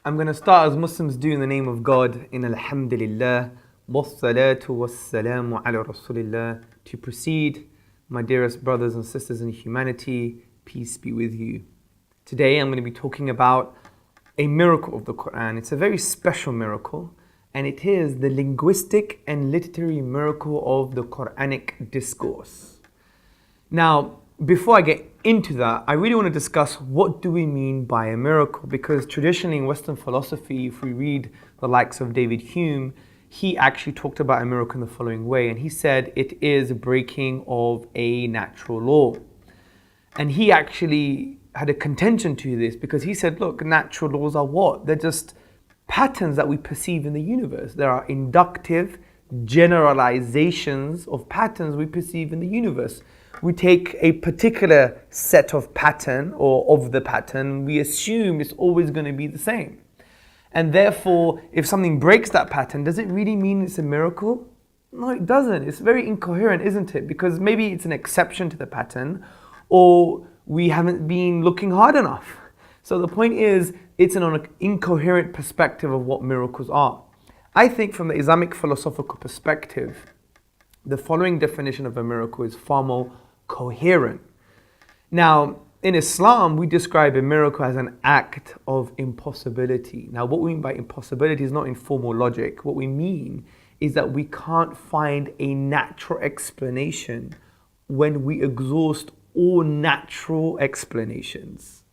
I'm going to start as Muslims do in the name of God, in Alhamdulillah, wassalatu wassalamu ala Rasulillah. To proceed, my dearest brothers and sisters in humanity, peace be with you. Today I'm going to be talking about a miracle of the Quran. It's a very special miracle, and it is the linguistic and literary miracle of the Quranic discourse. Now, before I get into that, I really want to discuss what do we mean by a miracle, because traditionally in Western philosophy, if we read the likes of David Hume, he actually talked about a miracle in the following way, and he said it is a breaking of a natural law. And he actually had a contention to this because he said, look, natural laws are what? They're just patterns that we perceive in the universe. There are inductive generalizations of patterns we perceive in the universe. We take a particular set of pattern or of the pattern, we assume it's always going to be the same. And therefore, if something breaks that pattern, does it really mean it's a miracle? No, it doesn't. It's very incoherent, isn't it? Because maybe it's an exception to the pattern, or we haven't been looking hard enough. So the point is, it's an incoherent perspective of what miracles are. I think from the Islamic philosophical perspective, the following definition of a miracle is far more coherent. Now, in Islam, we describe a miracle as an act of impossibility. Now, what we mean by impossibility is not informal logic. What we mean is that we can't find a natural explanation when we exhaust all natural explanations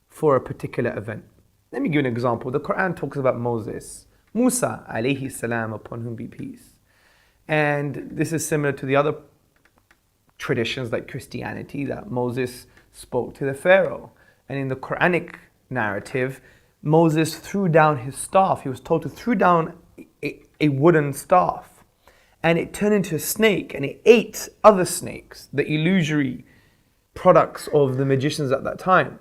for a particular event. Let me give you an example. The Quran talks about Moses, Musa alayhi salam, upon whom be peace. And this is similar to the other traditions like Christianity, that Moses spoke to the Pharaoh. And in the Quranic narrative, Moses threw down his staff. He was told to throw down a wooden staff. And it turned into a snake, and it ate other snakes, the illusory products of the magicians at that time.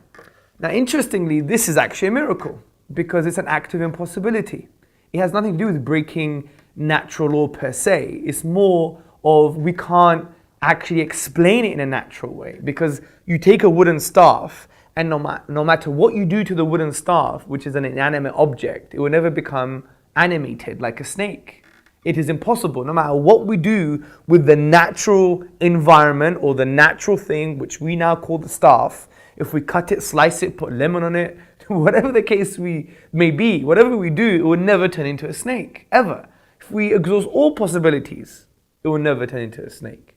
Now, interestingly, this is actually a miracle because it's an act of impossibility. It has nothing to do with breaking natural law per se. It's more of we can't actually explain it in a natural way, because you take a wooden staff and no matter what you do to the wooden staff, which is an inanimate object, it will never become animated like a snake. It is impossible. No matter what we do with the natural environment or the natural thing, which we now call the staff, if we cut it, slice it, put lemon on it, whatever the case may be, whatever we do, it will never turn into a snake, ever. If we exhaust all possibilities, it will never turn into a snake.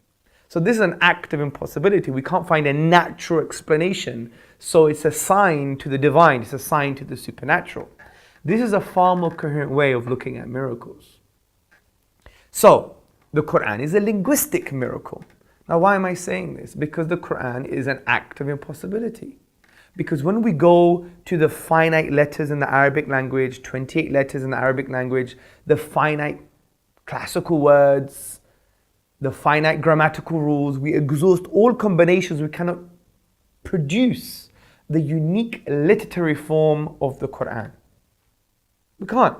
So this is an act of impossibility. We can't find a natural explanation, so it's a sign to the divine, it's a sign to the supernatural. This is a far more coherent way of looking at miracles. So, the Quran is a linguistic miracle. Now, why am I saying this? Because the Quran is an act of impossibility. Because when we go to the finite letters in the Arabic language, 28 letters in the Arabic language, the finite classical words, the finite grammatical rules, we exhaust all combinations, we cannot produce the unique literary form of the Quran. We can't.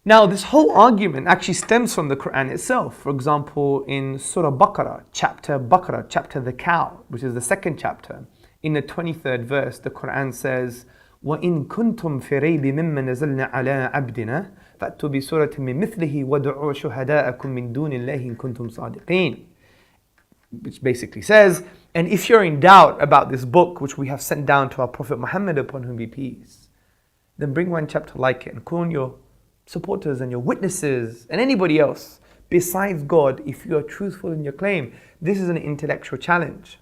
Now, this whole argument actually stems from the Quran itself. For example, in Surah Baqarah, chapter the cow, which is the second chapter, in the 23rd verse, the Quran says, وَإِن كُنْتُمْ فِي رَيْبٍ مِّمَّا نَزَلْنَا عَلَىٰ عَبْدِنَا فَأْتُوا بِسُورَةٍ مِّن مِثْلِهِ وَادْعُوا شُهَدَاءَكُم مِّن دُونِ اللَّهِ إِن كُنتُمْ صَادِقِينَ. Which basically says, and if you're in doubt about this book which we have sent down to our Prophet Muhammad, upon whom be peace, then bring one chapter like it and call on your supporters and your witnesses and anybody else besides God if you are truthful in your claim. This is an intellectual challenge.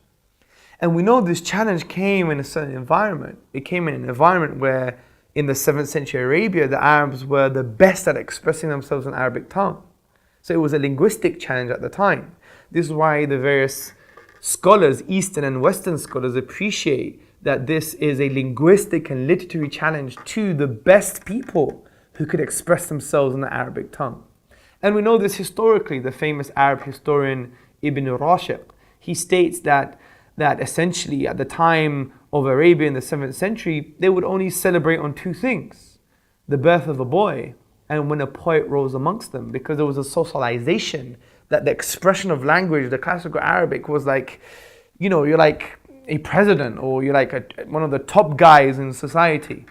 And we know this challenge came in a certain environment. It came in an environment where in the 7th century Arabia, the Arabs were the best at expressing themselves in Arabic tongue. So it was a linguistic challenge at the time. This is why the various scholars, Eastern and Western scholars, appreciate that this is a linguistic and literary challenge to the best people who could express themselves in the Arabic tongue. And we know this historically. The famous Arab historian Ibn Rashid, he states that essentially at the time of Arabia in the 7th century, they would only celebrate on two things: the birth of a boy and when a poet rose amongst them, because there was a socialization that the expression of language, the classical Arabic, was like, you're like a president, or you're like one of the top guys in society.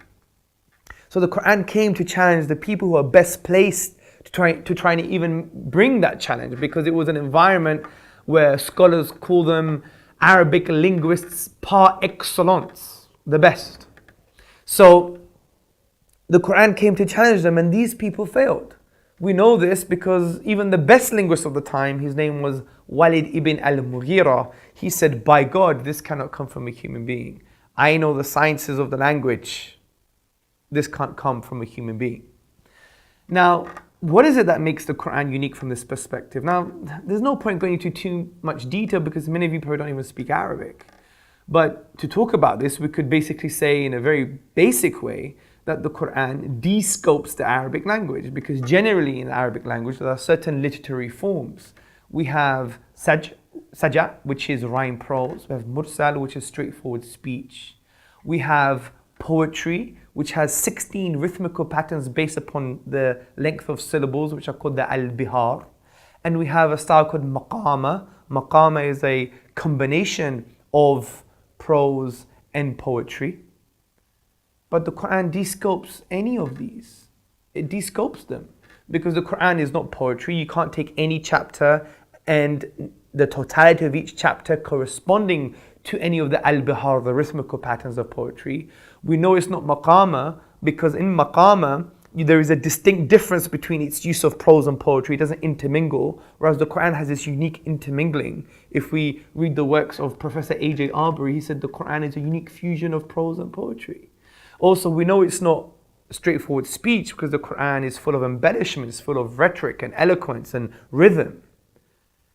So the Quran came to challenge the people who are best placed to try and even bring that challenge, because it was an environment where scholars call them Arabic linguists par excellence, the best. So the Quran came to challenge them, and these people failed. We know this because even the best linguist of the time, his name was Walid ibn al-Mughira, he said, by God, this cannot come from a human being. I know the sciences of the language. This can't come from a human being. Now, what is it that makes the Quran unique from this perspective? Now, there's no point going into too much detail because many of you probably don't even speak Arabic. But to talk about this, we could basically say in a very basic way that the Quran de-scopes the Arabic language, because generally in the Arabic language there are certain literary forms. We have saja, which is rhyme prose. We have mursal, which is straightforward speech. We have poetry, which has 16 rhythmical patterns based upon the length of syllables, which are called the al-bihar. And we have a style called maqama. Maqama is a combination of prose and poetry. But the Quran de-scopes any of these. It de-scopes them. Because the Quran is not poetry. You can't take any chapter and the totality of each chapter corresponding to any of the al-bihar, the rhythmical patterns of poetry. We know it's not maqama because in maqama, there is a distinct difference between its use of prose and poetry. It doesn't intermingle, whereas the Quran has this unique intermingling. If we read the works of Professor A.J. Arbery, he said the Quran is a unique fusion of prose and poetry. Also, we know it's not straightforward speech because the Quran is full of embellishments, full of rhetoric and eloquence and rhythm.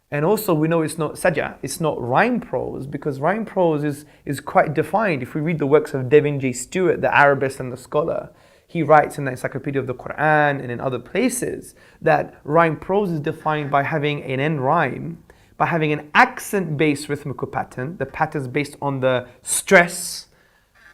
And also we know it's not saja, it's not rhyme prose, because rhyme prose is quite defined. If we read the works of Devin J. Stewart, the Arabist and the scholar, he writes in the Encyclopedia of the Quran and in other places that rhyme prose is defined by having an end rhyme, by having an accent-based rhythmical pattern. The pattern is based on the stress,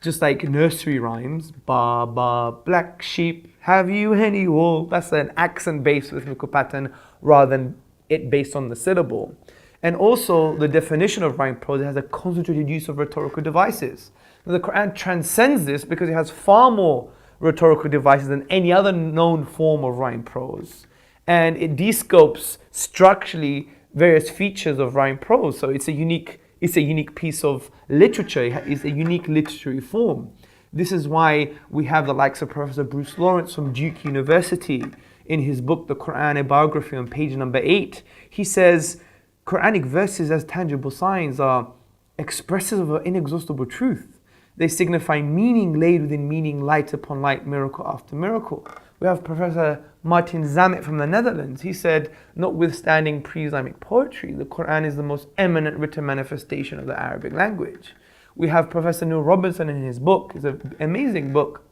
just like nursery rhymes. Ba, ba, black sheep, have you any wool? That's an accent-based rhythmical pattern rather than it based on the syllable. And also the definition of rhyme prose has a concentrated use of rhetorical devices. Now, the Quran transcends this because it has far more rhetorical devices than any other known form of rhyme prose. And it de-scopes structurally various features of rhyme prose. So it's a unique piece of literature. It's a unique literary form. This is why we have the likes of Professor Bruce Lawrence from Duke University. In his book, The Quran, a Biography, on page number 8, he says, Quranic verses as tangible signs are expressive of an inexhaustible truth. They signify meaning laid within meaning, light upon light, miracle after miracle. We have Professor Martin Zamet from the Netherlands. He said, notwithstanding pre-Islamic poetry, the Quran is the most eminent written manifestation of the Arabic language. We have Professor Neil Robinson in his book, it's an amazing book,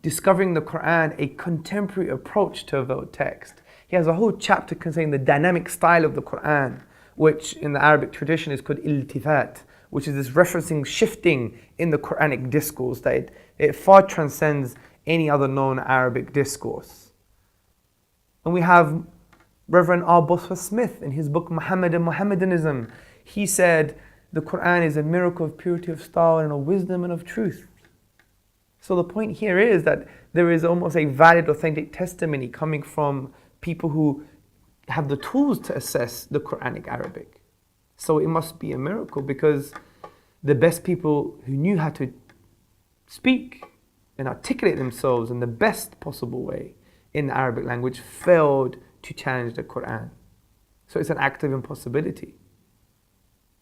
Discovering the Quran, a contemporary approach to a veiled text. He has a whole chapter containing the dynamic style of the Quran, which in the Arabic tradition is called iltifat, which is this referencing, shifting in the Quranic discourse that it far transcends any other known Arabic discourse. And we have Reverend R. Bosworth Smith in his book Muhammad and Mohammedanism. He said, the Quran is a miracle of purity of style and of wisdom and of truth. So the point here is that there is almost a valid, authentic testimony coming from people who have the tools to assess the Quranic Arabic. So it must be a miracle because the best people who knew how to speak and articulate themselves in the best possible way in the Arabic language failed to challenge the Quran. So it's an act of impossibility.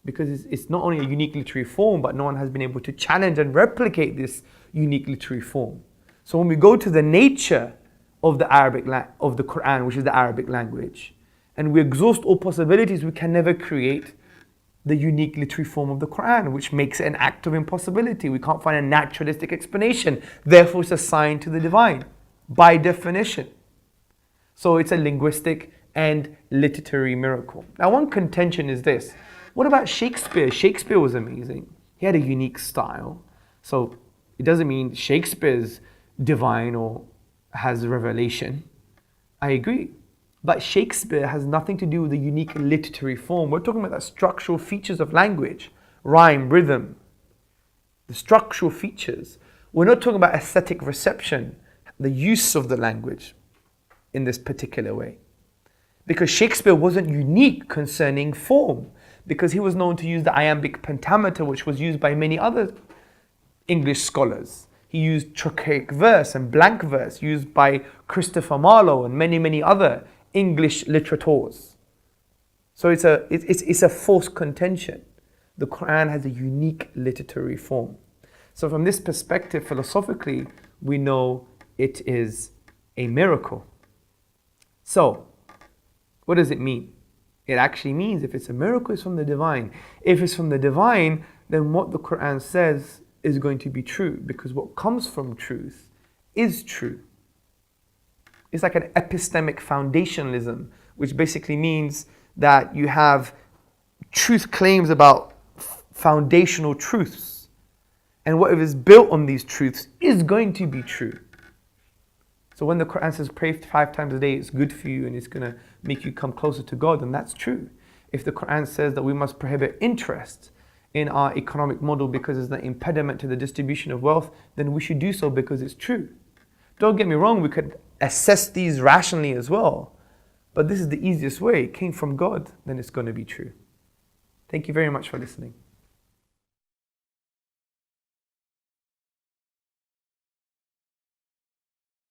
Because it's not only a unique literary form, but no one has been able to challenge and replicate this unique literary form. So when we go to the nature of the of the Quran, which is the Arabic language, and we exhaust all possibilities, we can never create the unique literary form of the Quran, which makes it an act of impossibility. We can't find a naturalistic explanation. Therefore, it's assigned to the divine, by definition. So it's a linguistic and literary miracle. Now, one contention is this. What about Shakespeare? Shakespeare was amazing. He had a unique style. So it doesn't mean Shakespeare's divine or has revelation. I agree. But Shakespeare has nothing to do with the unique literary form. We're talking about the structural features of language, rhyme, rhythm, the structural features. We're not talking about aesthetic reception, the use of the language in this particular way. Because Shakespeare wasn't unique concerning form, because he was known to use the iambic pentameter, which was used by many other English scholars. He used trochaic verse and blank verse, used by Christopher Marlowe and many, many other English literateurs. So it's a false contention. The Quran has a unique literary form. So from this perspective, philosophically, we know it is a miracle. So, what does it mean? It actually means if it's a miracle, it's from the divine. If it's from the divine, then what the Quran says is going to be true, because what comes from truth is true. It's like an epistemic foundationalism, which basically means that you have truth claims about foundational truths. And whatever is built on these truths is going to be true. So when the Quran says pray 5 times a day, it's good for you and it's going to make you come closer to God, then that's true. If the Quran says that we must prohibit interest in our economic model because it's an impediment to the distribution of wealth, then we should do so because it's true. Don't get me wrong, we could assess these rationally as well. But this is the easiest way. It came from God, then it's going to be true. Thank you very much for listening.